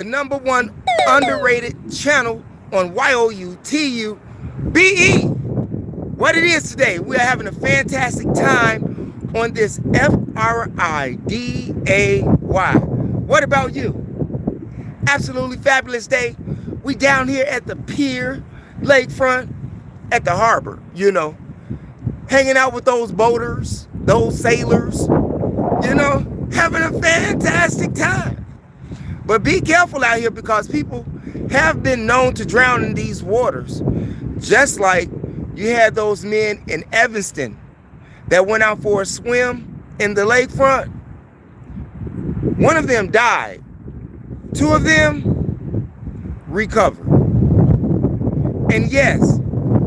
the #1 underrated channel on YOUTUBE. What it is today, we are having a fantastic time on this FRIDAY. What about you? Absolutely fabulous day. We down here at the pier, lakefront, at the harbor, hanging out with those boaters, those sailors, having a fantastic time. But be careful out here because people have been known to drown in these waters. Just like you had those men in Evanston that went out for a swim in the lakefront. One of them died. 2 of them recovered. And yes,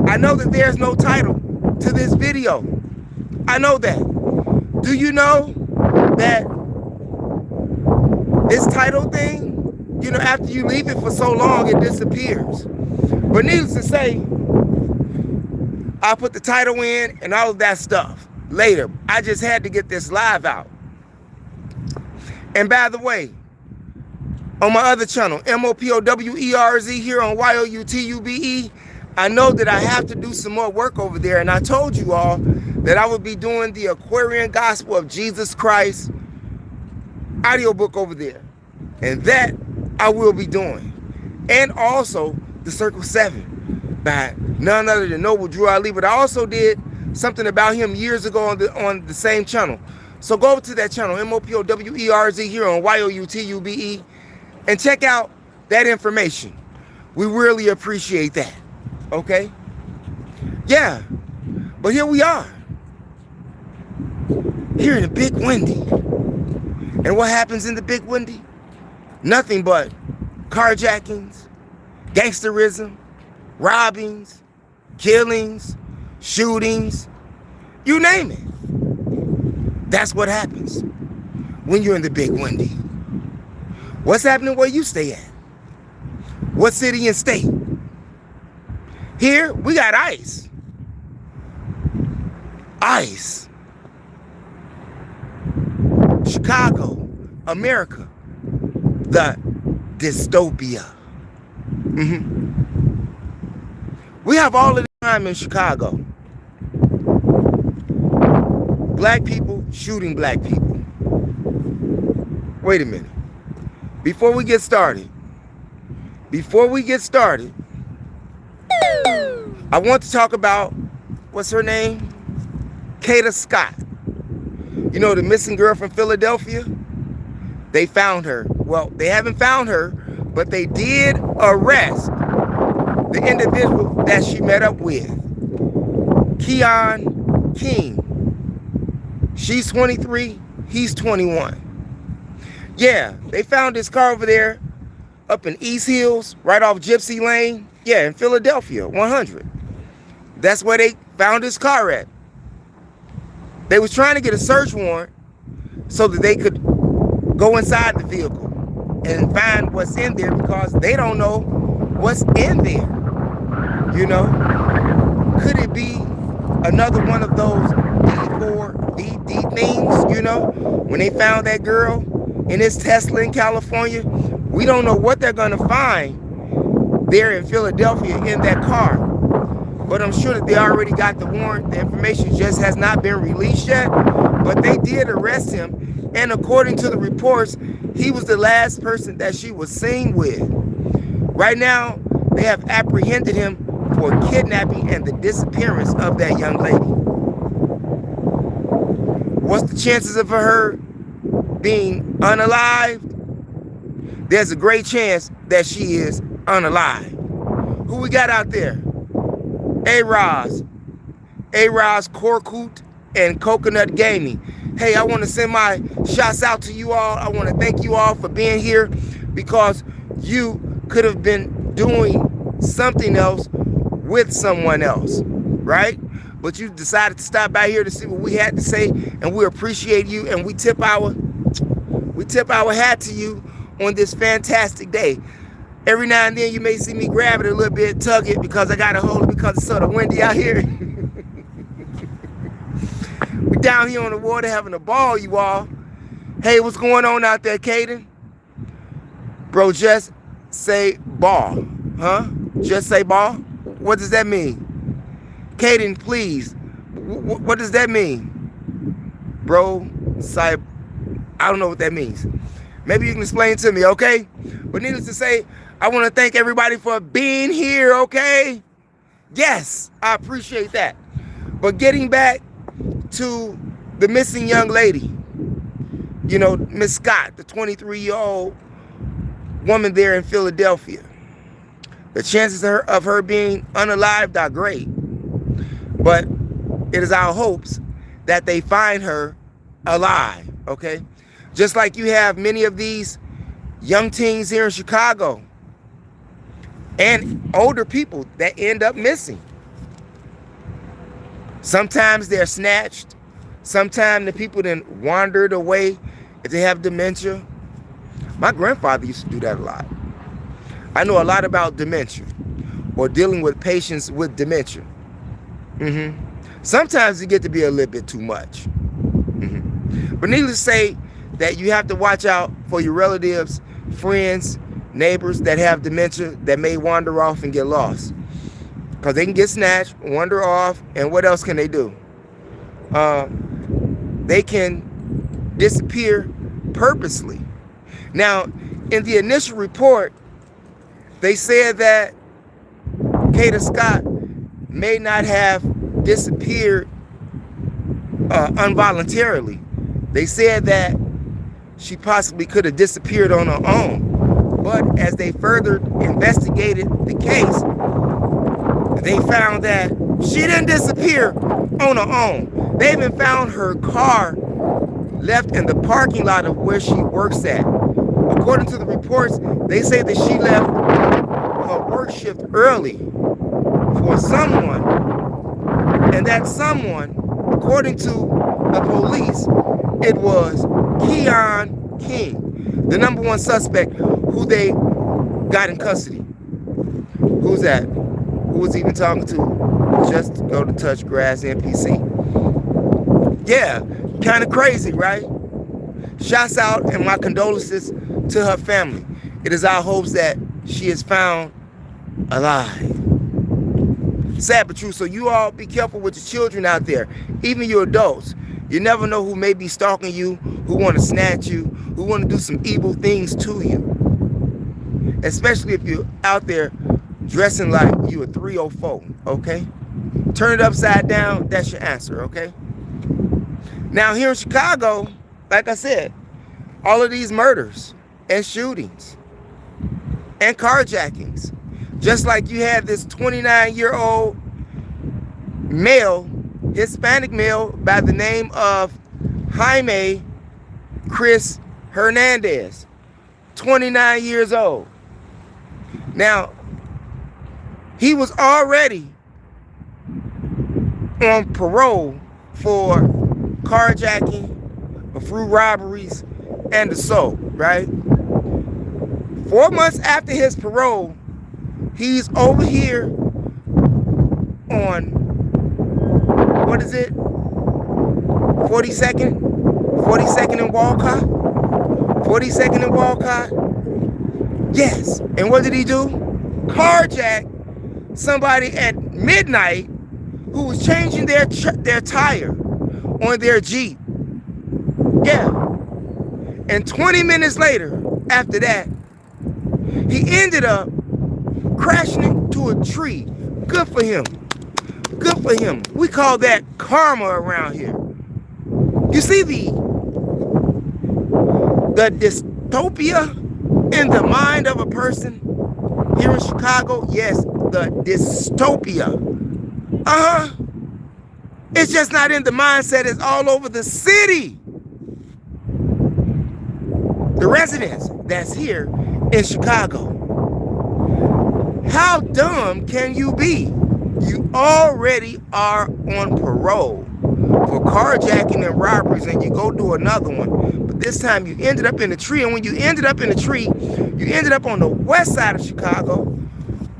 I know that there's no title to this video. I know that. Do you know that this title thing, after you leave it for so long, it disappears. But needless to say, I'll put the title in and all of that stuff later. I just had to get this live out. And by the way, on my other channel, MOPOWERZ here on YOUTUBE, I know that I have to do some more work over there. And I told you all that I would be doing the Aquarian Gospel of Jesus Christ audiobook over there. And that I will be doing. And also the Circle 7 by none other than Noble Drew Ali. But I also did something about him years ago on the same channel. So go over to that channel, MOPOWERZ here on YOUTUBE, and check out that information. We really appreciate that. Okay? Yeah. But here we are. Here in the Big Windy. And what happens in the Big Windy? Nothing but carjackings, gangsterism, robbings, killings, shootings, you name it. That's what happens when you're in the Big Windy. What's happening where you stay at? What city and state? Here, we got ice. Ice. Chicago, America. The Dystopia. We have all of the time in Chicago. Black people shooting black people. Wait a minute. Before we get started, I want to talk about, what's her name? Kata Scott. You know, the missing girl from Philadelphia? They found her. Well, they haven't found her, but they did arrest the individual that she met up with. Keon King. She's 23, he's 21. Yeah, they found this car over there up in East Hills, right off Gypsy Lane. Yeah, in Philadelphia, 100. That's where they found this car at. They was trying to get a search warrant so that they could go inside the vehicle and find what's in there because they don't know what's in there. Could it be another one of those D4DD things, when they found that girl in this Tesla in California? We don't know what they're going to find there in Philadelphia in that car. But I'm sure that they already got the warrant. The information just has not been released yet. But they did arrest him. And according to the reports, he was the last person that she was seen with. Right now, they have apprehended him for kidnapping and the disappearance of that young lady. What's the chances of her being unalived? There's a great chance that she is unalive. Who we got out there? A-Roz, Korkut, and Coconut Gaming. Hey, I want to send my shouts out to you all. I want to thank you all for being here because you could have been doing something else with someone else, right? But you decided to stop by here to see what we had to say, and we appreciate you, and we tip our hat to you on this fantastic day. Every now and then you may see me grab it a little bit, tug it because I got to hold it because it's sort of windy out here. We're down here on the water having a ball, you all. Hey, what's going on out there, Caden? Bro, just say ball. Huh? Just say ball? What does that mean? Caden, please. What does that mean? Bro, I don't know what that means. Maybe you can explain to me, okay? But needless to say, I want to thank everybody for being here, okay? Yes, I appreciate that. But getting back to the missing young lady, you know, Miss Scott, the 23-year-old woman there in Philadelphia. The chances of her being unalived are great. But it is our hopes that they find her alive, okay? Just like you have many of these young teens here in Chicago and older people that end up missing. Sometimes they're snatched. Sometimes the people then wandered away if they have dementia. My grandfather used to do that a lot. I know a lot about dementia or dealing with patients with dementia. Sometimes it get to be a little bit too much. But needless to say that you have to watch out for your relatives, friends, neighbors that have dementia that may wander off and get lost. Because they can get snatched, wander off, and what else can they do? They can disappear purposely. Now, in the initial report, they said that Kata Scott may not have disappeared involuntarily. They said that she possibly could have disappeared on her own. But as they further investigated the case, they found that she didn't disappear on her own. They even found her car left in the parking lot of where she works at. According to the reports, they say that she left her work shift early for someone, and that someone, according to the police, it was Keon King, the #1 suspect who they got in custody. Who's that? Who was even talking to Just Go to Touch Grass NPC? Yeah, kind of crazy, right? Shouts out and my condolences to her family. It is our hopes that she is found alive. Sad but true. So you all be careful with your children out there, even your adults. You never know who may be stalking you, who want to snatch you, who want to do some evil things to you. Especially if you're out there dressing like you a 304, okay? Turn it upside down, that's your answer, okay? Now here in Chicago, like I said, all of these murders and shootings and carjackings, just like you had this 29-year-old male, Hispanic male by the name of Jaime Chris Hernandez, 29 years old. Now, he was already on parole for carjacking, through robberies, and assault, right? 4 months after his parole, he's over here on, what is it? 42nd and Walcott? 42nd and Walcott? Yes. And what did he do? Carjack somebody at midnight who was changing their tire on their Jeep. Yeah. And 20 minutes later, after that, he ended up crashing into a tree. Good for him. Good for him. We call that karma around here. You see the dystopia in the mind of a person here in Chicago? Yes, the dystopia. It's just not in the mindset. It's all over the city. The residents that's here in Chicago. How dumb can you be? You already are on parole for carjacking and robberies, and you go do another one. But this time you ended up in a tree, and when you ended up in a tree, you ended up on the west side of Chicago,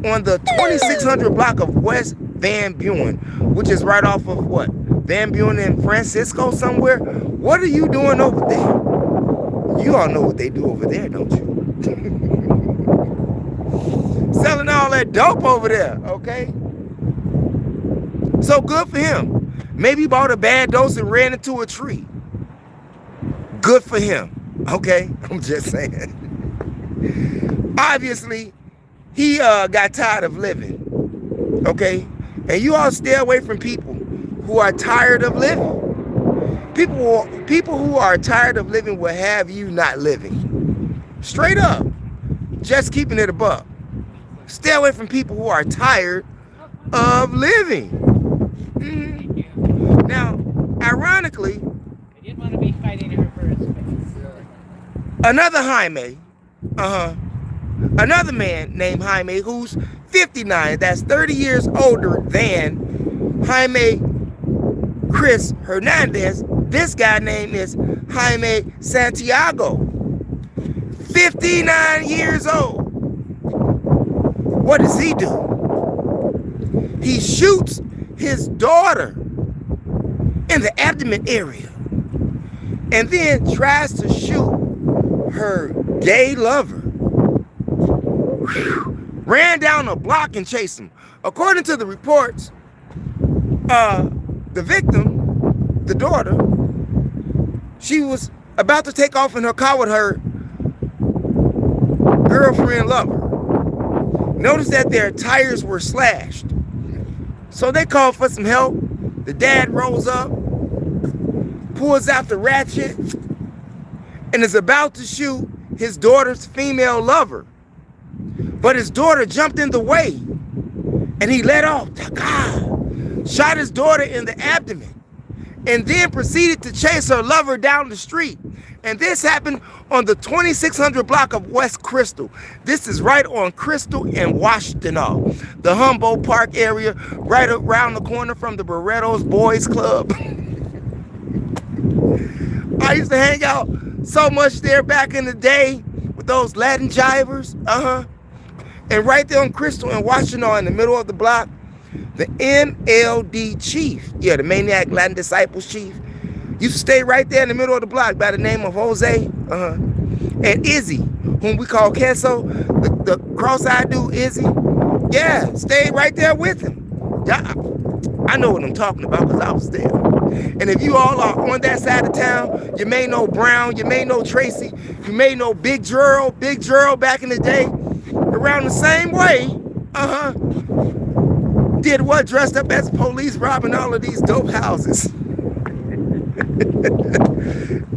on the 2600 block of West Van Buren, which is right off of what? Van Buren and Francisco somewhere? What are you doing over there? You all know what they do over there, don't you? that dope over there, okay? So good for him. Maybe he bought a bad dose and ran into a tree. Good for him, okay? I'm just saying. Obviously, he got tired of living, okay? And you all stay away from people who are tired of living. People who are tired of living will have you not living. Straight up. Just keeping it above. Stay away from people who are tired of living. Mm-hmm. Now, ironically, I didn't want to be fighting her for his space. another Jaime, another man named Jaime who's 59, that's 30 years older than Jaime Chris Hernandez. This guy name is Jaime Santiago, 59 years old. What does he do? He shoots his daughter in the abdomen area and then tries to shoot her gay lover. Whew. Ran down a block and chased him. According to the reports, the victim, the daughter, she was about to take off in her car with her girlfriend lover. Notice that their tires were slashed. So they called for some help. The dad rolls up, pulls out the ratchet, and is about to shoot his daughter's female lover. But his daughter jumped in the way, and he let off. Shot his daughter in the abdomen, and then proceeded to chase her lover down the street. And this happened on the 2600 block of West Crystal. This is right on Crystal and Washington, the Humboldt Park area, right around the corner from the Barrettos Boys Club. I used to hang out so much there back in the day with those Latin jivers. And right there on Crystal and Washington, in the middle of the block, the MLD chief, the Maniac Latin Disciples chief, used to stay right there in the middle of the block by the name of Jose, and Izzy, whom we call Queso, the cross-eyed dude Izzy, stayed right there with him. I know what I'm talking about because I was there. And if you all are on that side of town, you may know Brown, you may know Tracy, you may know Big Gerald back in the day, around the same way, did what? Dressed up as police robbing all of these dope houses.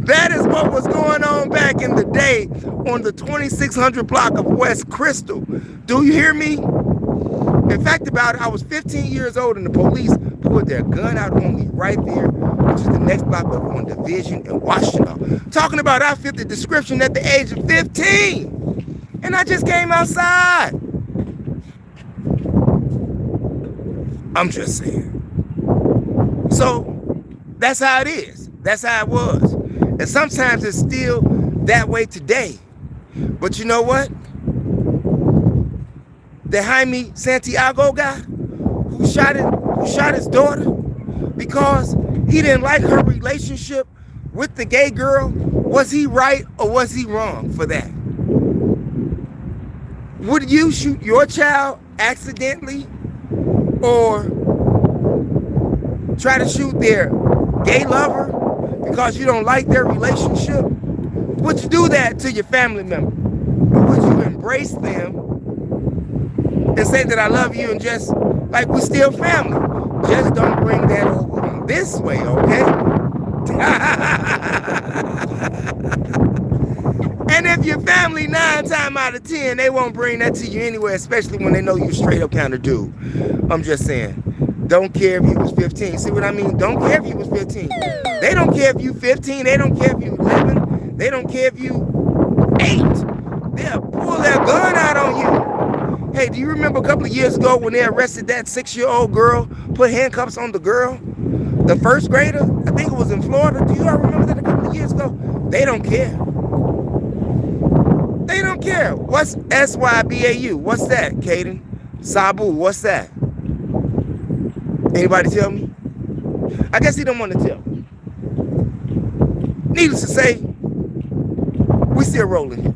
That is what was going on back in the day on the 2600 block of West Crystal. Do you hear me? In fact, I was 15 years old and the police pulled their gun out on me right there, which is the next block up on Division in Washington. Talking about I fit the description at the age of 15. And I just came outside. I'm just saying. So that's how it is. That's how it was. And sometimes it's still that way today. But you know what? The Jaime Santiago guy who shot his daughter because he didn't like her relationship with the gay girl, was he right or was he wrong for that? Would you shoot your child accidentally or try to shoot their gay lover because you don't like their relationship? Would you do that to your family member? Or would you embrace them and say that I love you and just like we're still family? Just don't bring that over this way, okay? And if your family 9 times out of 10, they won't bring that to you anyway, especially when they know you straight up kind of dude. I'm just saying, don't care if you was 15. See what I mean? Don't care if you was 15. They don't care if you 15. They don't care if you 11. They don't care if you 8. They'll pull their gun out on you. Hey, do you remember a couple of years ago when they arrested that 6-year-old girl, put handcuffs on the girl, the first grader? I think it was in Florida. Do you all remember that a couple of years ago? They don't care. They don't care. What's SYBAU? What's that, Caden? Sabu, what's that? Anybody tell me? I guess he don't want to tell. Needless to say, we still rolling here.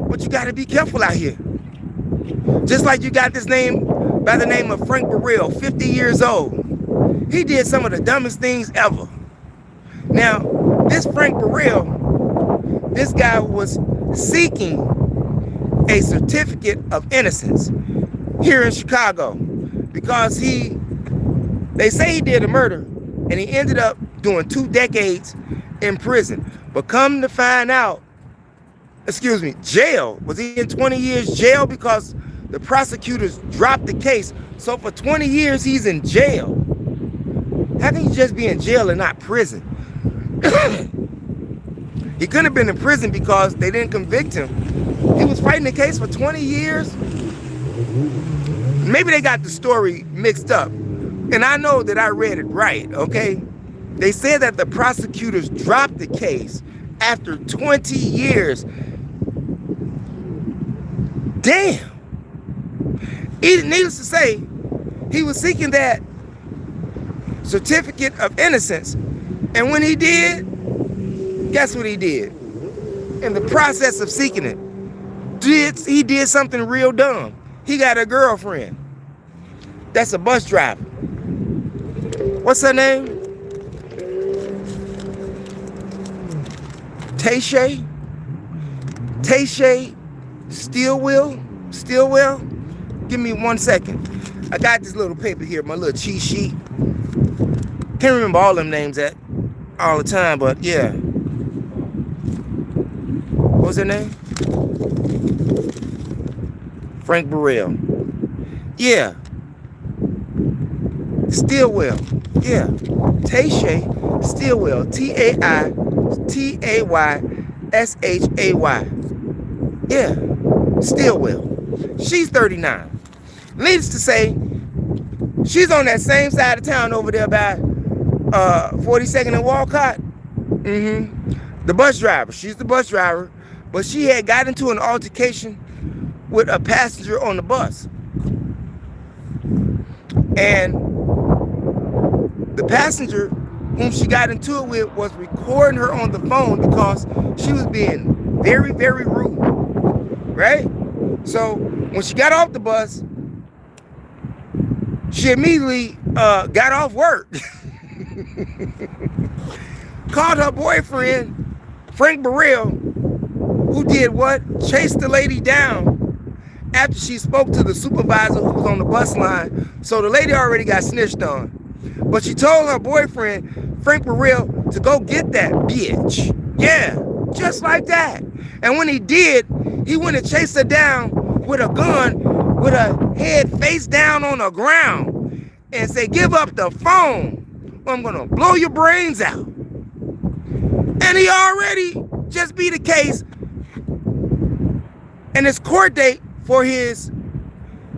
But you got to be careful out here. Just like you got this name by the name of Frank Burrell, 50 years old. He did some of the dumbest things ever. Now, this Frank Burrell, this guy was seeking a certificate of innocence here in Chicago because they say he did a murder and he ended up doing 2 decades in prison. But come to find out, jail. Was he in 20 years jail because the prosecutors dropped the case? So for 20 years, he's in jail. How can you just be in jail and not prison? He couldn't have been in prison because they didn't convict him. He was fighting the case for 20 years. Maybe they got the story mixed up. And I know that I read it right, okay? They said that the prosecutors dropped the case after 20 years. Damn. Needless to say, he was seeking that certificate of innocence. And when he did, guess what he did? In the process of seeking it, he did something real dumb. He got a girlfriend. That's a bus driver. What's her name? Tashay Stillwell? Give me 1 second. I got this little paper here, my little cheat sheet. Can't remember all them names all the time, but yeah. What was her name? Frank Burrell. Yeah. Stillwell. Yeah. Tashay Stillwell. Tayshay. Yeah. Stillwell. She's 39. Needless to say, she's on that same side of town over there by 42nd and Walcott. The bus driver. She's the bus driver. But she had got into an altercation with a passenger on the bus. And the passenger whom she got into it with was recording her on the phone because she was being very, very rude. Right? So when she got off the bus, she immediately got off work. Called her boyfriend, Frank Burrell, who did what? Chased the lady down after she spoke to the supervisor who was on the bus line. So the lady already got snitched on. But she told her boyfriend, Frank Burrell, to go get that bitch. Yeah, just like that. And when he did, he went and chased her down with a gun, with her head face down on the ground, and said, give up the phone, or I'm gonna blow your brains out. And he already just beat the case, and his court date for his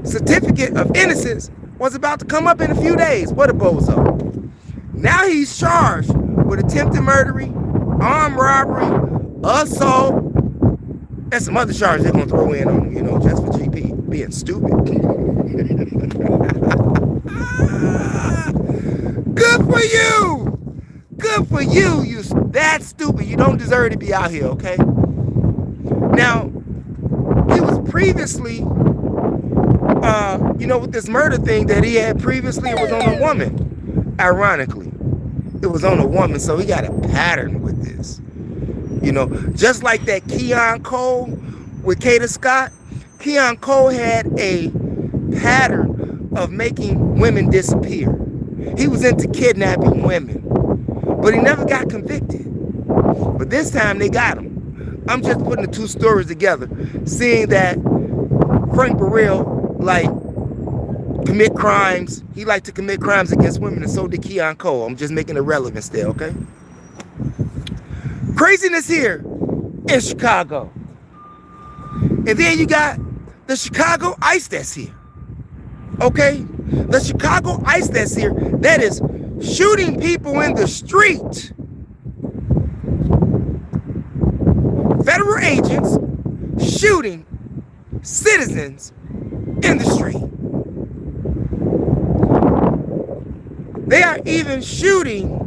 certificate of innocence was about to come up in a few days. What a bozo. Now he's charged with attempted murder, armed robbery, assault, and some other charges they're gonna throw in on him, just for GP being stupid. Good for you! Good for you, you that stupid. You don't deserve to be out here, okay? Now, he was previously, with this murder thing that he had previously, it was on a woman. Ironically, it was on a woman, so he got a pattern with this. Just like that Keon Cole with Kata Scott, Keon Cole had a pattern of making women disappear. He was into kidnapping women, but he never got convicted. But this time they got him. I'm just putting the two stories together, seeing that Frank Burrell commit crimes. He liked to commit crimes against women, and so did Keon Cole. I'm just making it relevant still, okay? Craziness here in Chicago. And then you got the Chicago ICE that's here. Okay? The Chicago ICE that's here that is shooting people in the street. Federal agents shooting citizens in the street. They are even shooting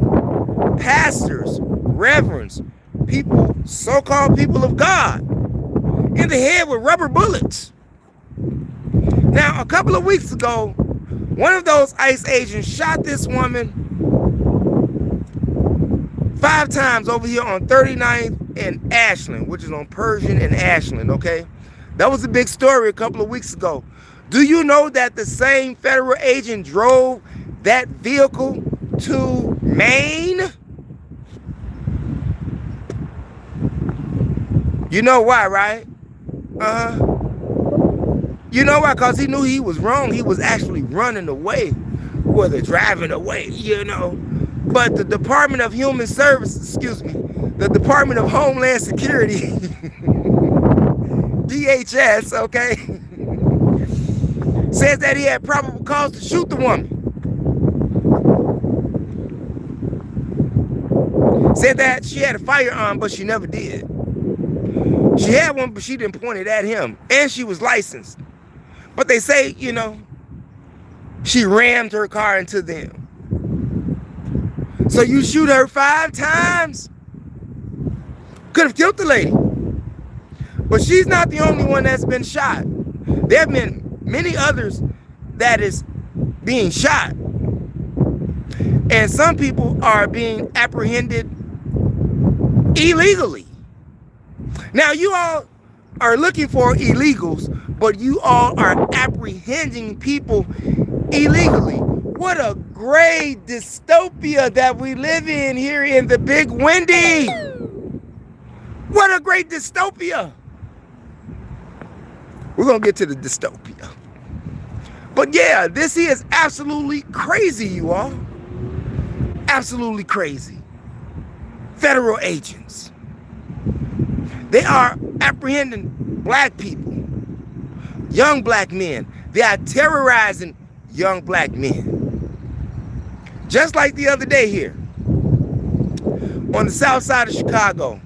pastors, reverends, people, so-called people of God, in the head with rubber bullets. Now, a couple of weeks ago, one of those ICE agents shot this woman 5 times over here on 39th and Ashland, which is on Persian and Ashland, okay? That was a big story a couple of weeks ago. Do you know that the same federal agent drove that vehicle to Maine? You know why, right? You know why? Because he knew he was wrong. He was actually running away, or they're driving away, you know. But the Department of Human Services, the Department of Homeland Security, DHS, okay, says that he had probable cause to shoot the woman. Said that she had a firearm, but she never did. She had one, but she didn't point it at him. And she was licensed. But they say, you know, she rammed her car into them. So you shoot her 5 times? Could have killed the lady. But she's not the only one that's been shot. There have been many others that is being shot. And some people are being apprehended illegally. Now, you all are looking for illegals, but you all are apprehending people illegally. What a great dystopia that we live in here in the Big Windy. What a great dystopia. We're going to get to the dystopia. But yeah, this is absolutely crazy, you all. Absolutely crazy. Federal agents. They are apprehending black people, young black men. They are terrorizing young black men. Just like the other day here, on the south side of Chicago,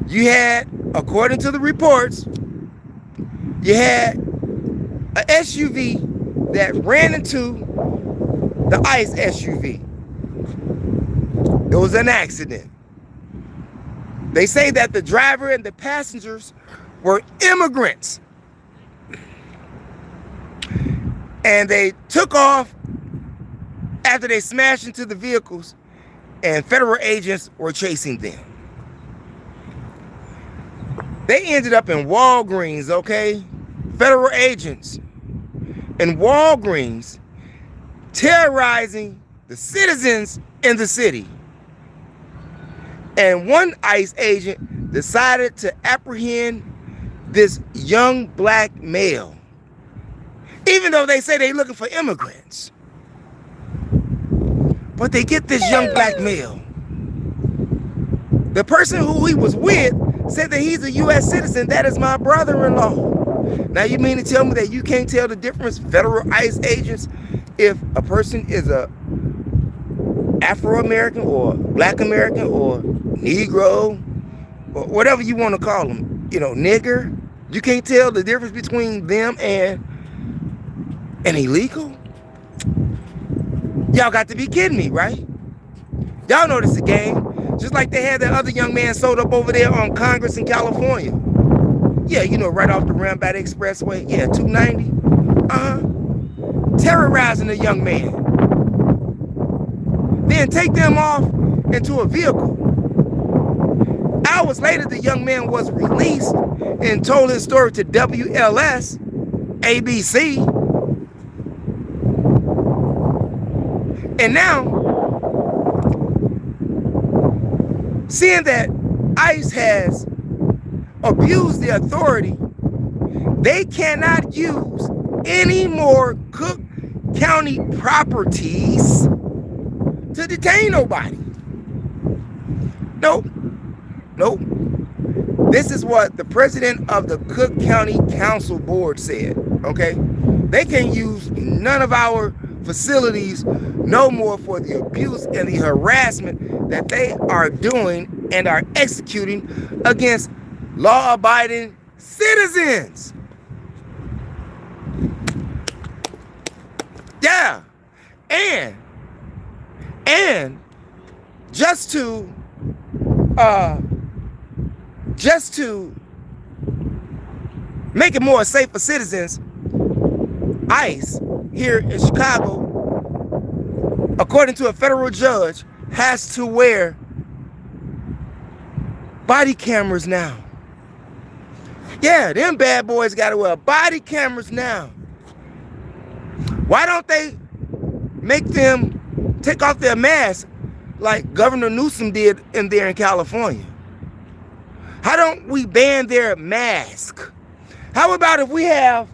you had, according to the reports, you had an SUV that ran into the ICE SUV. It was an accident. They say that the driver and the passengers were immigrants. And they took off after they smashed into the vehicles, and federal agents were chasing them. They ended up in Walgreens, okay? Federal agents in Walgreens terrorizing the citizens in the city. And one ICE agent decided to apprehend this young black male, even though they say they're looking for immigrants. But they get this young black male. The person who he was with said that he's a U.S. citizen. That is my brother-in-law. Now, you mean to tell me that you can't tell the difference, federal ICE agents, if a person is a Afro-American or Black American or Negro or whatever you want to call them, you know, nigger? You can't tell the difference between them and an illegal? Y'all got to be kidding me, right? Y'all know this is a game. Just like they had that other young man sold up over there on Congress in California. Yeah, you know, right off the rim by the expressway. Yeah, 290. Terrorizing a young man. Then take them off into a vehicle. Hours later, the young man was released and told his story to WLS, ABC. And now, seeing that ICE has abused the authority, they cannot use any more Cook County properties to detain nobody. Nope. Nope. This is what the president of the Cook County Council Board said, okay? They can't use none of our facilities no more for the abuse and the harassment that they are doing and are executing against law-abiding citizens. Yeah. And just to make it more safe for citizens, ICE here in Chicago, according to a federal judge, has to wear body cameras now. Yeah, them bad boys got to wear body cameras now. Why don't they make them take off their masks like Governor Newsom did in California? How don't we ban their mask? How about if we have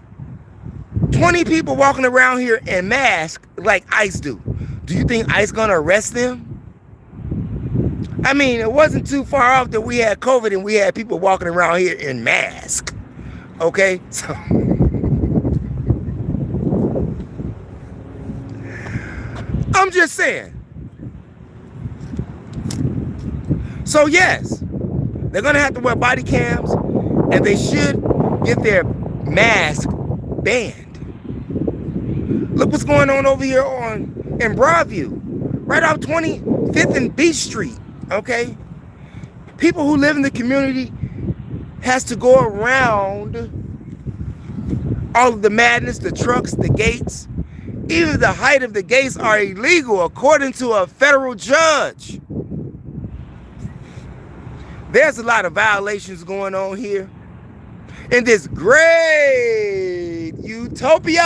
20 people walking around here in masks like ICE do? Do you think ICE gonna arrest them? I mean, it wasn't too far off that we had COVID and we had people walking around here in masks. Okay? So I'm just saying. So yes, they're gonna have to wear body cams and they should get their mask banned. Look what's going on over here in Broadview, right off 25th and Beach Street. Okay, people who live in the community has to go around all of the madness, the trucks, the gates. Even the height of the gates are illegal according to a federal judge. There's a lot of violations going on here in this great utopia.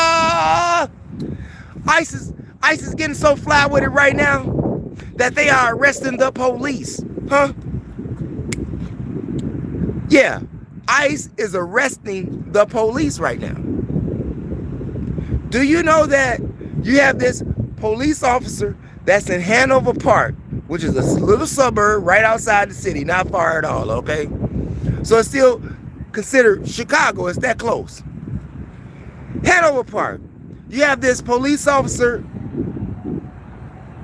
ICE is getting so fly with it right now that they are arresting the police. Huh? Yeah, ICE is arresting the police right now. Do you know that you have this police officer that's in Hanover Park, which is a little suburb right outside the city, not far at all, okay? So it's still considered Chicago, it's that close. Hanover Park, you have this police officer,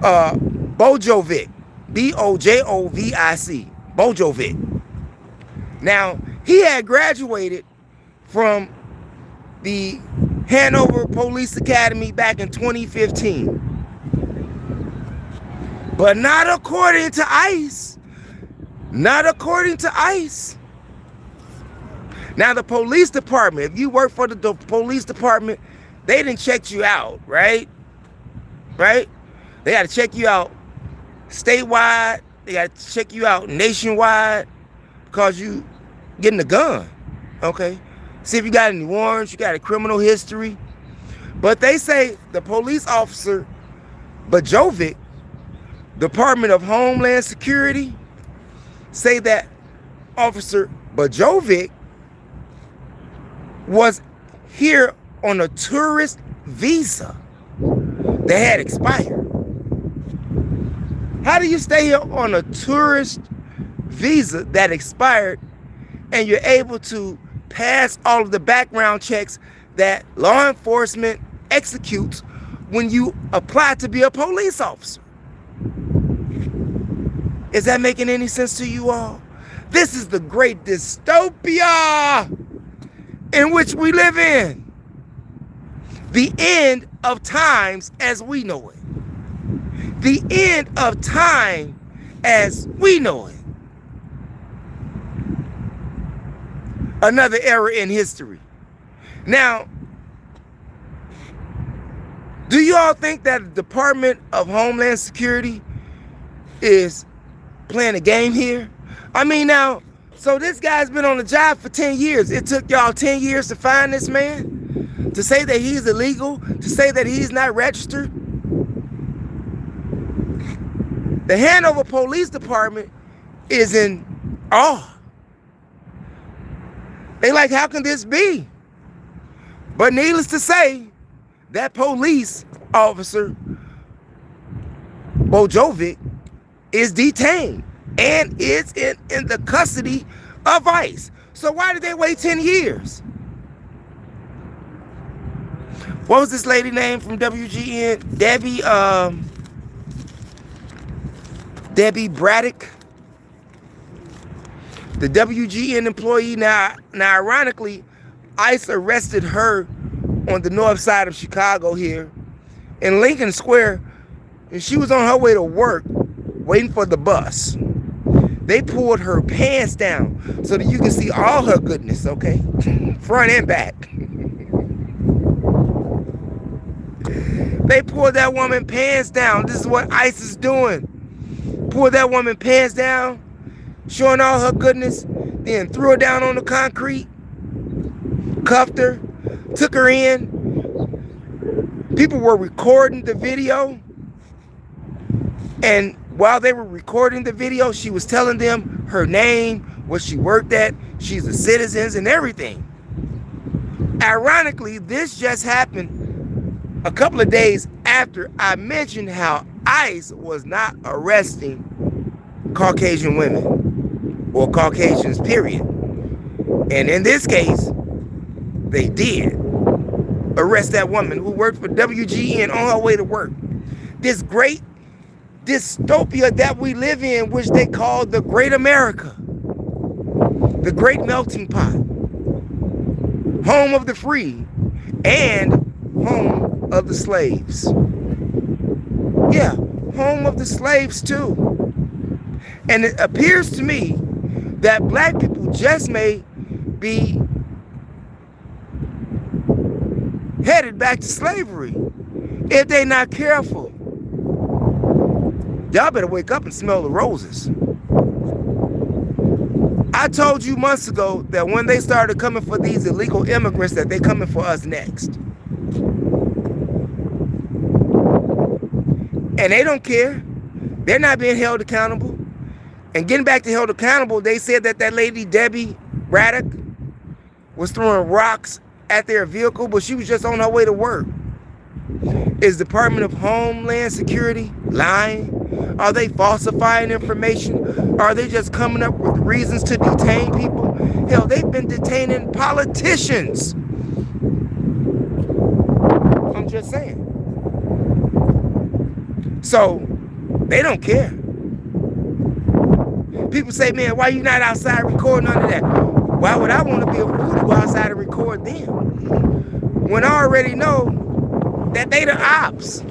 Bojovic, B-O-J-O-V-I-C, Bojovic. Now, he had graduated from the Hanover Police Academy back in 2015. But not according to ICE. Not according to ICE. Now, the police department, if you work for the police department, they didn't check you out, right? Right? They got to check you out statewide. They got to check you out nationwide because you getting a gun, okay? See if you got any warrants, you got a criminal history. But they say the police officer, Bojovic, Department of Homeland Security, say that Officer Bojovic was here on a tourist visa that had expired. How do you stay here on a tourist visa that expired and you're able to pass all of the background checks that law enforcement executes when you apply to be a police officer? Is that making any sense to you all? This is the great dystopia in which we live in. The end of times as we know it. The end of time as we know it. Another era in history. Now, do you all think that the Department of Homeland Security is playing a game here? I mean, now, so this guy's been on the job for 10 years. It took y'all 10 years to find this man? To say that he's illegal? To say that he's not registered? The Hanover Police Department is in awe. They like, how can this be? But needless to say, that police officer, Bojovic, is detained and is in the custody of ICE. So why did they wait 10 years? What was this lady name from WGN? Debbie Braddock, the WGN employee. Now, ironically, ICE arrested her on the north side of Chicago here in Lincoln Square, and she was on her way to work waiting for the bus. They pulled her pants down so that you can see all her goodness, okay? Front and back. They pulled that woman pants down. This is what ICE is doing. Pulled that woman pants down, showing all her goodness, then threw her down on the concrete, cuffed her, took her in. People were recording the video, and while they were recording the video, she was telling them her name, what she worked at, she's a citizen, and everything. Ironically, this just happened a couple of days after I mentioned how ICE was not arresting Caucasian women or Caucasians, period. And in this case, they did arrest that woman who worked for WGN on her way to work. This great dystopia that we live in, which they call the Great America, the Great Melting Pot, home of the free and home of the slaves. Yeah, home of the slaves too. And it appears to me that black people just may be headed back to slavery if they're not careful. Y'all better wake up and smell the roses. I told you months ago that when they started coming for these illegal immigrants, that they coming for us next. And they don't care. They're not being held accountable. And getting back to held accountable, they said that that lady, Debbie Braddock, was throwing rocks at their vehicle, but she was just on her way to work. Is Department of Homeland Security lying? Are they falsifying information? Are they just coming up with reasons to detain people? Hell, they've been detaining politicians. I'm just saying. So, they don't care. People say, man, why you not outside recording none of that? Why would I want to be a fool to go outside and record them? When I already know that they the ops.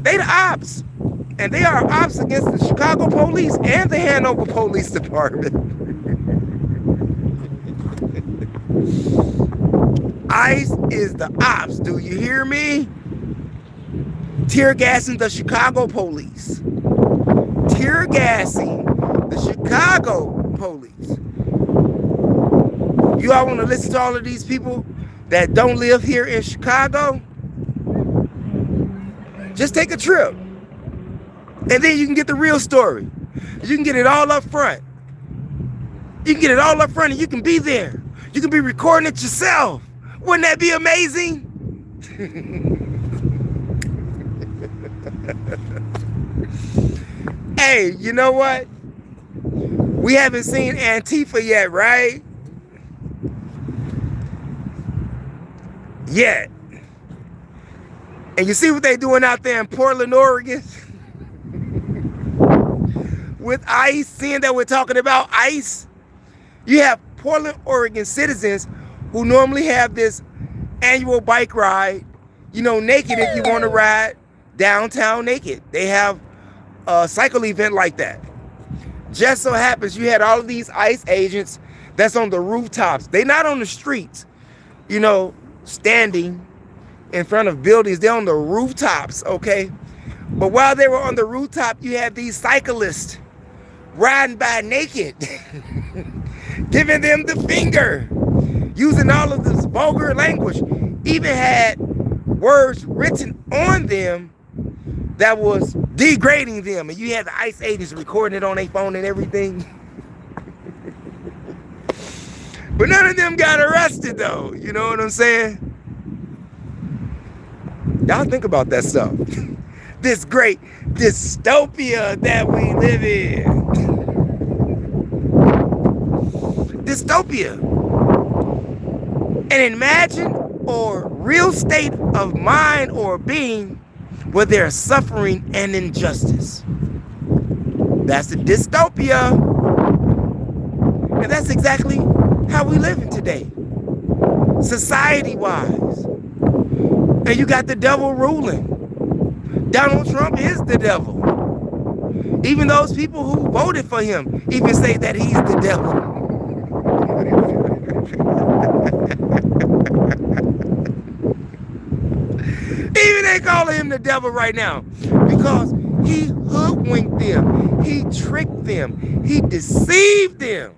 They the ops. And they are ops against the Chicago police and the Hanover Police Department. ICE is the ops. Do you hear me? Tear gassing the Chicago police. Tear gassing the Chicago police. You all want to listen to all of these people that don't live here in Chicago? Just take a trip. And then you can get the real story. You can get it all up front. You can get it all up front and you can be there. You can be recording it yourself. Wouldn't that be amazing? Hey, you know what? We haven't seen Antifa yet, right? Yet. And you see what they're doing out there in Portland, Oregon? With ICE, seeing that we're talking about ICE, you have Portland, Oregon citizens who normally have this annual bike ride, you know, naked if you want to ride downtown naked. They have a cycle event like that. Just so happens you had all of these ICE agents that's on the rooftops. They're not on the streets, you know, standing in front of buildings. They're on the rooftops, okay? But while they were on the rooftop, you had these cyclists riding by naked, giving them the finger, using all of this vulgar language, even had words written on them that was degrading them. And you had the ICE agents recording it on their phone and everything. But none of them got arrested though, you know what I'm saying? Y'all think about that stuff. This great dystopia that we live in. Dystopia. An imagined or real state of mind or being where there's suffering and injustice. That's the dystopia. And that's exactly how we live in today, society-wise. And you got the devil ruling. Donald Trump is the devil. Even those people who voted for him even say that he's the devil. Even they call him the devil right now because he hoodwinked them. He tricked them. He deceived them.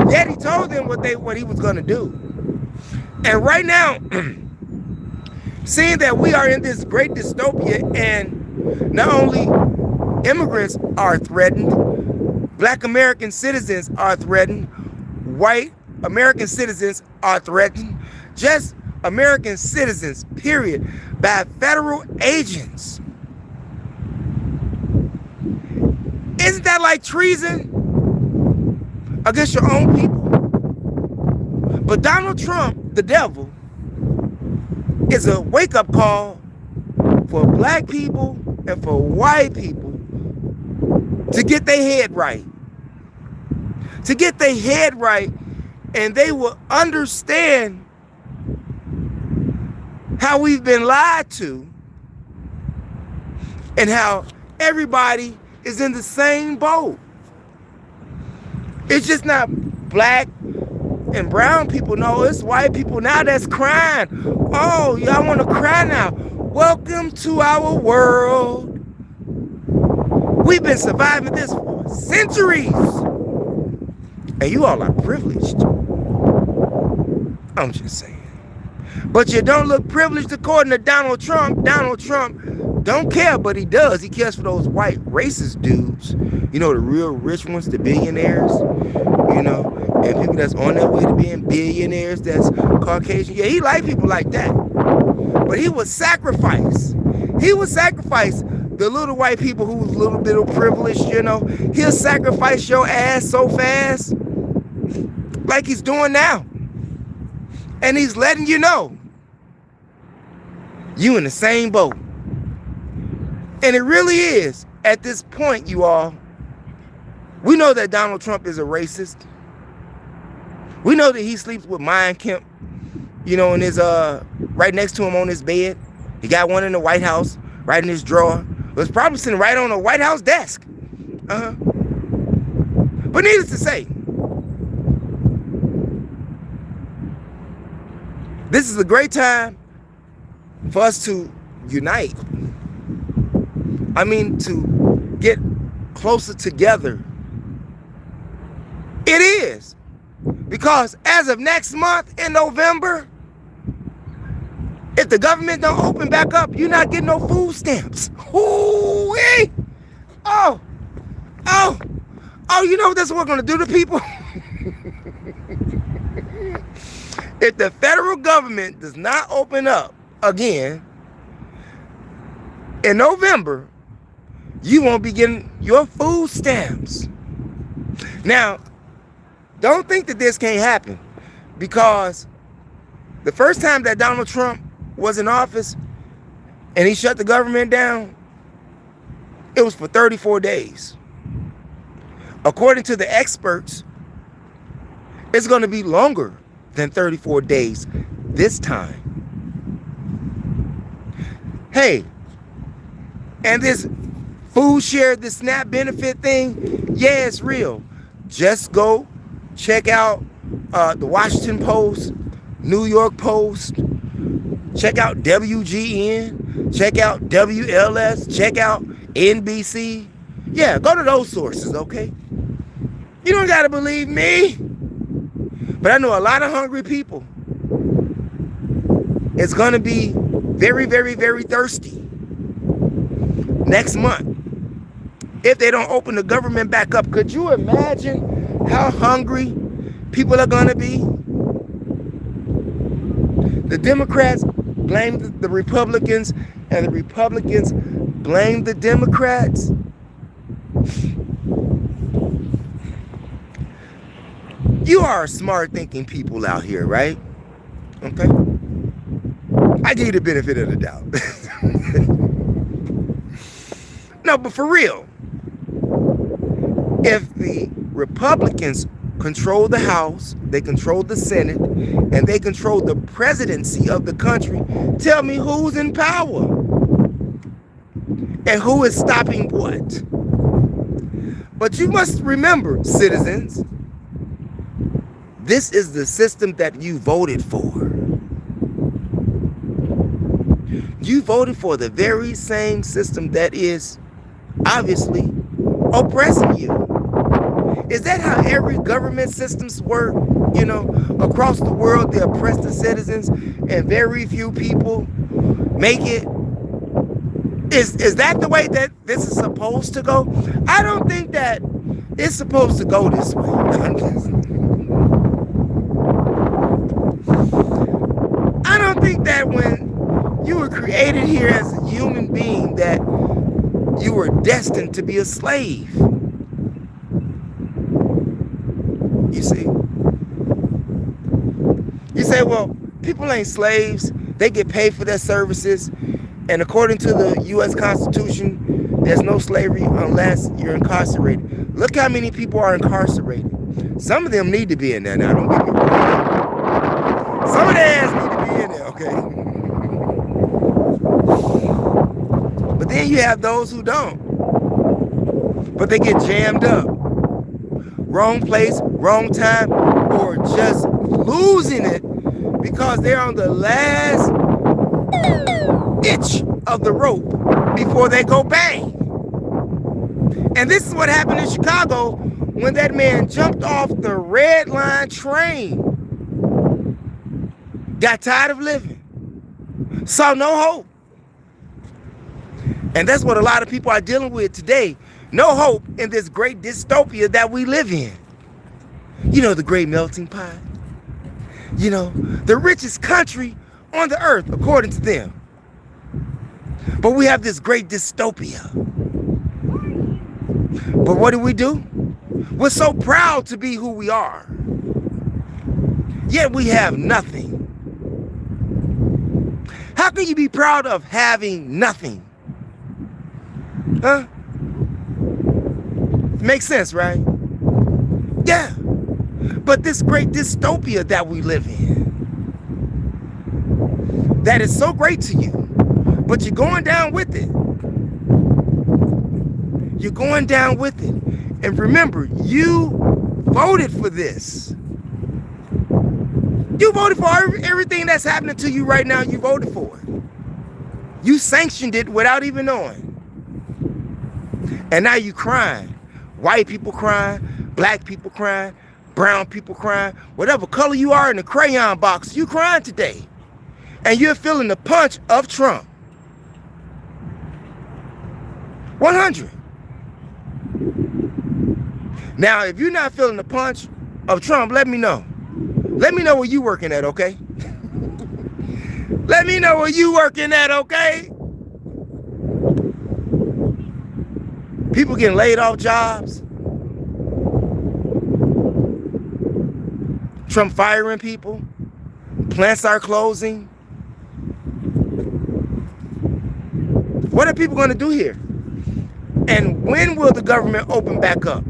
Yet he told them what he was going to do. And right now, seeing that we are in this great dystopia and not only immigrants are threatened, black American citizens are threatened, white American citizens are threatened, just American citizens, period, by federal agents. Isn't that like treason against your own people? But Donald Trump, the devil, is a wake-up call for black people and for white people to get their head right. To get their head right, and they will understand how we've been lied to and how everybody is in the same boat. It's just not black and brown people. No, it's white people now that's crying. Oh, y'all want to cry now? Welcome to our world. We've been surviving this for centuries. And you all are privileged. I'm just saying. But you don't look privileged according to Donald Trump. Donald Trump don't care, but he does. He cares for those white racist dudes. You know, the real rich ones, the billionaires. You know, and people that's on their way to being billionaires, that's Caucasian. Yeah, he like people like that. But he would sacrifice. He would sacrifice the little white people who's a little bit of privileged, you know. He'll sacrifice your ass so fast, like he's doing now. And he's letting you know, you in the same boat. And it really is, at this point, you all, we know that Donald Trump is a racist. We know that he sleeps with Mein Kemp, you know, in his, right next to him on his bed. He got one in the White House, right in his drawer. It was probably sitting right on the White House desk. But needless to say, this is a great time for us to unite. I mean, to get closer together. It is. Because as of next month in November, if the government don't open back up, you're not getting no food stamps. Ooh-wee. Oh, you know what this is going to do to people? If the federal government does not open up again in November, you won't be getting your food stamps. Now, don't think that this can't happen, because the first time that Donald Trump was in office and he shut the government down, it was for 34 days. According to the experts, it's going to be longer than 34 days this time. Hey, and this food share, this SNAP benefit thing, yeah, it's real. Just go check out the Washington Post, New York Post, check out WGN, check out WLS, check out NBC. Yeah, go to those sources, okay? You don't gotta believe me. But I know a lot of hungry people. It's gonna be very, very, very thirsty next month if they don't open the government back up. Could you imagine how hungry people are gonna be? The Democrats blame the Republicans, and the Republicans blame the Democrats. You are smart thinking people out here, right? Okay. I give you the benefit of the doubt. No, but for real, if the Republicans control the House, they control the Senate, and they control the presidency of the country, tell me who's in power and who is stopping what? But you must remember, citizens, this is the system that you voted for. You voted for the very same system that is obviously oppressing you. Is that how every government systems work? You know, across the world, they oppress the citizens and very few people make it. Is that the way that this is supposed to go? I don't think that it's supposed to go this way. I don't think that when you were created here as a human being that you were destined to be a slave. You see? You say, well, people ain't slaves. They get paid for their services. And according to the U.S. Constitution, there's no slavery unless you're incarcerated. Look how many people are incarcerated. Some of them need to be in there now, don't get me wrong. Some of their ass need to be in there, okay? But then you have those who don't. But they get jammed up. Wrong place, wrong time, or just losing it because they're on the last itch of the rope before they go bang. And this is what happened in Chicago when that man jumped off the red line train. Got tired of living. Saw no hope. And that's what a lot of people are dealing with today. No hope in this great dystopia that we live in. You know, the great melting pot. You know, the richest country on the earth, according to them. But we have this great dystopia. But what do? We're so proud to be who we are. Yet we have nothing. How can you be proud of having nothing? Huh? Makes sense, right? Yeah. But this great dystopia that we live in, that is so great to you, but you're going down with it. You're going down with it. And remember, you voted for this. You voted for everything that's happening to you right now. You voted for it. You sanctioned it without even knowing. And now you crying. White people crying, black people crying, brown people crying, whatever color you are in the crayon box, you crying today. And you're feeling the punch of Trump. 100. Now, if you're not feeling the punch of Trump, let me know. Let me know where you working at, okay? Let me know where you working at, okay? People getting laid off jobs. Trump firing people. Plants are closing. What are people going to do here? And when will the government open back up?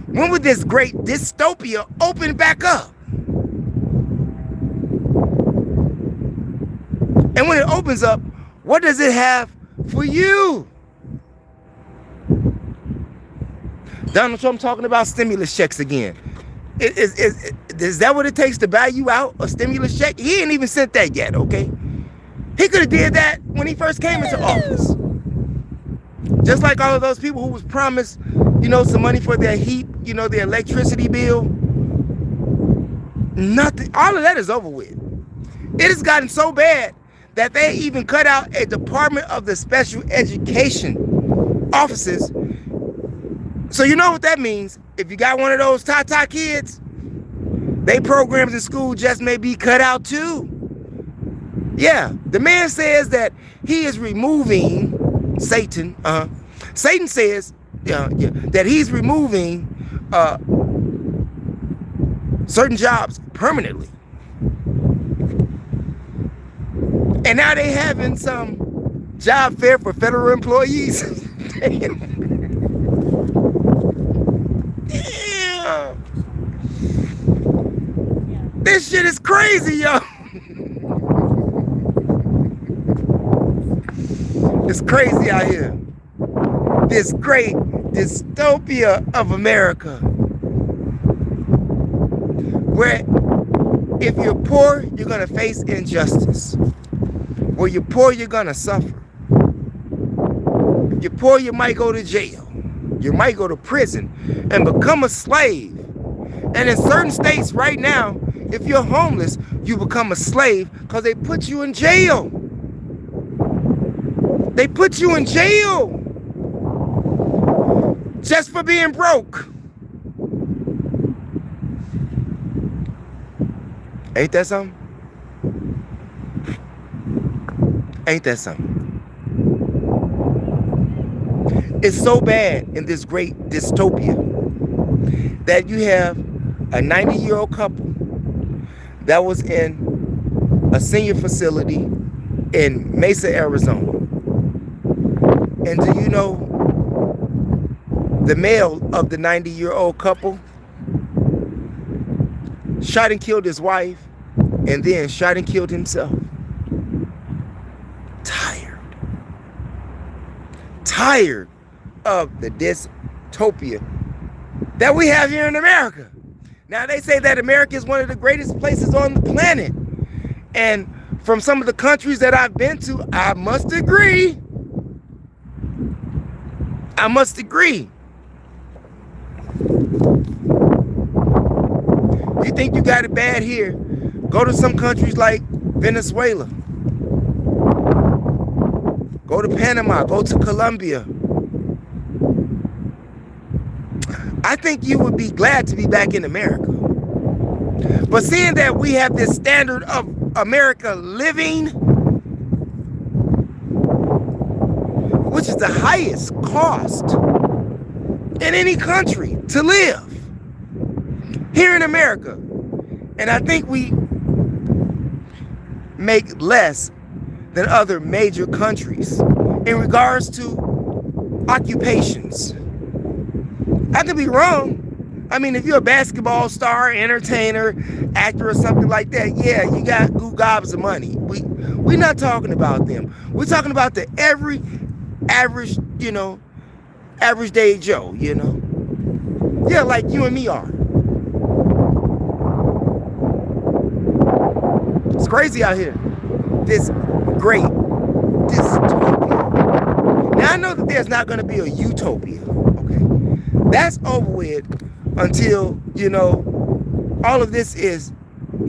When will this great dystopia open back up? And when it opens up, what does it have for you? Donald Trump talking about stimulus checks again. Is that what it takes to buy you out a stimulus check? He ain't even sent that yet, okay? He could have did that when he first came into office. Just like all of those people who was promised, you know, some money for their heat, you know, their electricity bill. Nothing. All of that is over with. It has gotten so bad that they even cut out a Department of the Special Education offices. So you know what that means. If you got one of those Tata kids, they programs in school just may be cut out too. Yeah, the man says that he is removing Satan. Satan says that he's removing certain jobs permanently. And now they having some job fair for federal employees. Damn. This shit is crazy, yo. It's crazy out here. This great dystopia of America, where if you're poor, you're going to face injustice. Where you're poor, you're going to suffer. If you're poor, you might go to jail. You might go to prison and become a slave. And in certain states right now, if you're homeless, you become a slave because they put you in jail. They put you in jail just for being broke. Ain't that something? Ain't that something? It's so bad in this great dystopia that you have a 90-year-old couple that was in a senior facility in Mesa, Arizona. And do you know the male of the 90-year-old couple shot and killed his wife and then shot and killed himself? Tired of the dystopia that we have here in America. Now, they say that America is one of the greatest places on the planet. And from some of the countries that I've been to, I must agree. I must agree. You think you got it bad here? Go to some countries like Venezuela. Go to Panama. Go to Colombia. I think you would be glad to be back in America. But seeing that we have this standard of America living, which is the highest cost in any country to live, here in America, and I think we make less than other major countries in regards to occupations. I could be wrong. I mean, if you're a basketball star, entertainer, actor, or something like that, yeah, you got gobs of money. We're not talking about them. We're talking about the average, average day Joe, Yeah, like you and me are. It's crazy out here. This great dystopia. Now, I know that there's not going to be a utopia, okay? That's over with until, all of this is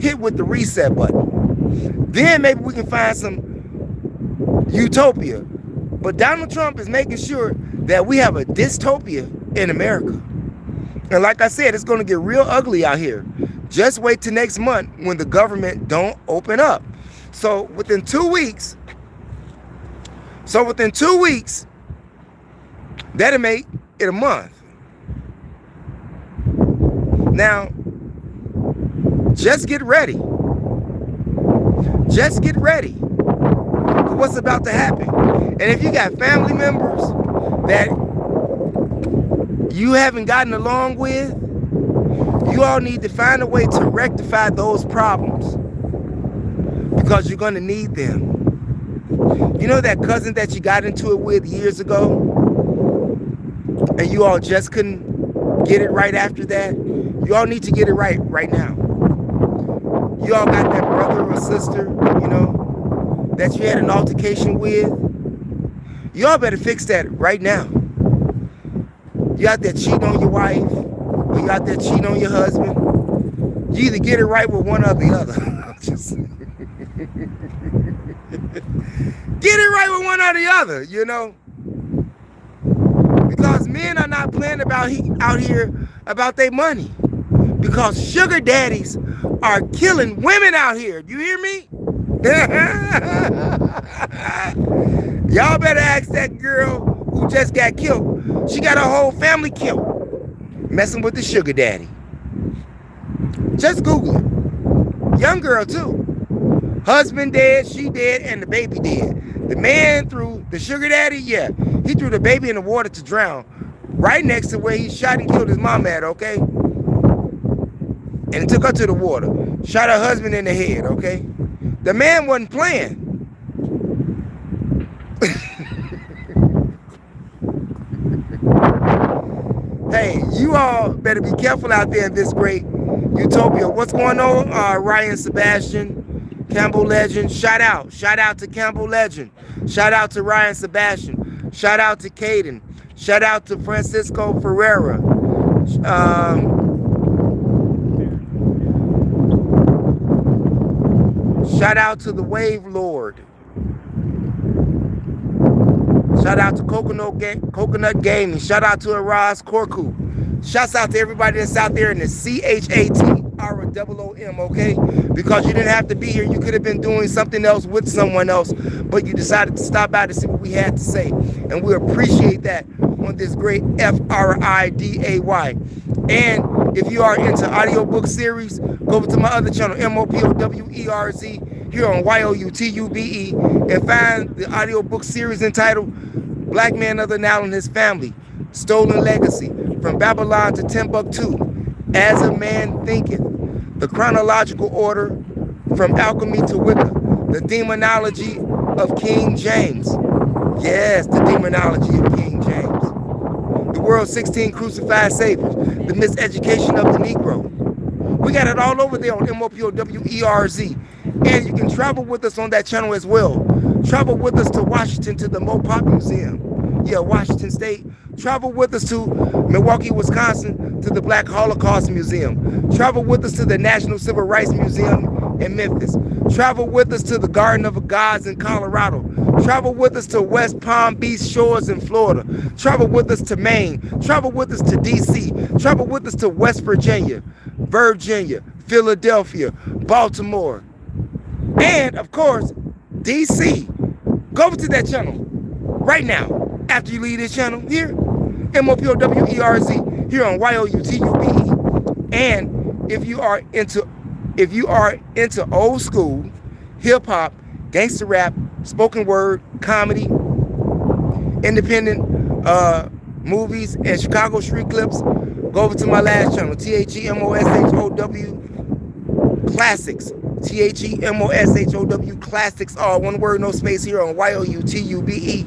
hit with the reset button. Then maybe we can find some utopia. But Donald Trump is making sure that we have a dystopia in America. And like I said, it's going to get real ugly out here. Just wait till next month when the government don't open up. So within 2 weeks, that'll make it a month. Now, just get ready. Just get ready for what's about to happen. And if you got family members that you haven't gotten along with, you all need to find a way to rectify those problems, because you're going to need them. You know that cousin that you got into it with years ago, and you all just couldn't get it right after that? You all need to get it right now. You all got that brother or sister, that you had an altercation with. You all better fix that right now. You out there cheating on your wife, or you out there cheating on your husband. You either get it right with one or the other. Get it right with one or the other, Because men are not playing out here about their money. Because sugar daddies are killing women out here. Do you hear me? Y'all better ask that girl who just got killed. She got her whole family killed, messing with the sugar daddy. Just Google it. Young girl too. Husband dead, she dead, and the baby dead. The man threw the sugar daddy, he threw the baby in the water to drown, right next to where he shot and killed his mom at, okay? And he took her to the water. Shot her husband in the head, okay? The man wasn't playing. Hey, you all better be careful out there in this great utopia. What's going on, Ryan Sebastian, Campbell Legend? Shout out. Shout out to Campbell Legend. Shout out to Ryan Sebastian. Shout out to Caden. Shout out to Francisco Ferreira. Shout out to the Wave Lord. Shout out to Coconut Gaming. Shout out to Araz Korku. Shouts out to everybody that's out there in the CHATROOM, okay? Because you didn't have to be here. You could have been doing something else with someone else, but you decided to stop by to see what we had to say. And we appreciate that on this great FRIDAY. And if you are into audiobook series, go over to my other channel, MOPOWERZ, here on YOUTUBE, and find the audiobook series entitled Black Man of the Nile and His Family, Stolen Legacy, From Babylon to Timbuktu, As a Man Thinketh, The Chronological Order, From Alchemy to Wicca, The Demonology of King James. Yes, the Demonology of King James. The World's 16 Crucified Saviors, The Miseducation of the Negro. We got it all over there on MOPOWERZ. And you can travel with us on that channel as well. Travel with us to Washington to the Mopop Museum. Yeah, Washington State. Travel with us to Milwaukee, Wisconsin to the Black Holocaust Museum. Travel with us to the National Civil Rights Museum in Memphis. Travel with us to the Garden of Gods in Colorado. Travel with us to West Palm Beach Shores in Florida. Travel with us to Maine. Travel with us to DC. Travel with us to West Virginia, Philadelphia, Baltimore, and of course, DC. Go over to that channel right now after you leave this channel here, MOPOWERZ, here on YOUTUBE. And if you are into old school hip hop, gangster rap, spoken word, comedy, independent movies, and Chicago street clips, go over to my last channel, THEMOSHOW Classics. THEMOSHOW Classics, all one word, no space, here on YOUTUBE.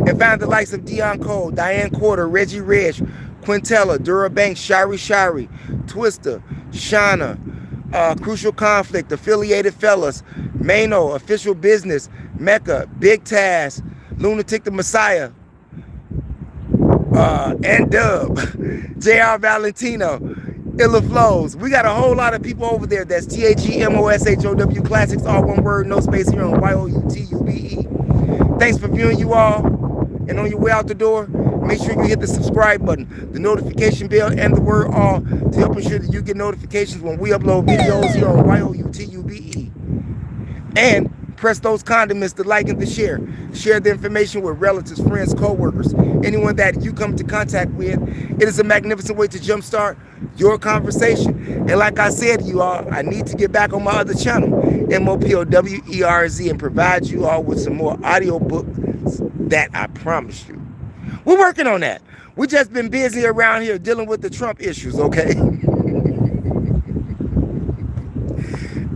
And find the likes of Dion Cole, Diane Porter, Reggie Reg, Quintella, Dura Banks, Shari, Twister, Shauna, Crucial Conflict, Affiliated Fellas, Mano, Official Business, Mecca, Big Taz, Lunatic the Messiah, and Dub, JR Valentino, Illa Flows. We got a whole lot of people over there. That's THEMOSHOW Classics, all one word, no space, here on YOUTUBE. Thanks for viewing, you all. And on your way out the door, make sure you hit the subscribe button, the notification bell, and the word all to help ensure that you get notifications when we upload videos here on YOUTUBE. And press those condiments, the like and the share. Share the information with relatives, friends, co-workers, anyone that you come into contact with. It is a magnificent way to jumpstart your conversation. And like I said, you all, I need to get back on my other channel, MOPOWERZ, and provide you all with some more audio books that I promise you. We're working on that. We just been busy around here dealing with the Trump issues, okay?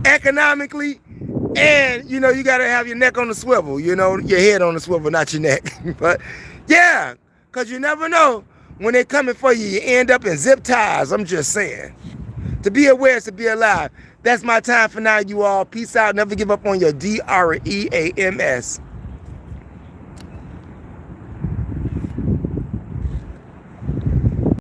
Economically, and, you know, you got to have your neck on the swivel, you know, your head on the swivel, not your neck. But, yeah, because you never know. When they're coming for you, you end up in zip ties. I'm just saying. To be aware is to be alive. That's my time for now, you all. Peace out. Never give up on your DREAMS.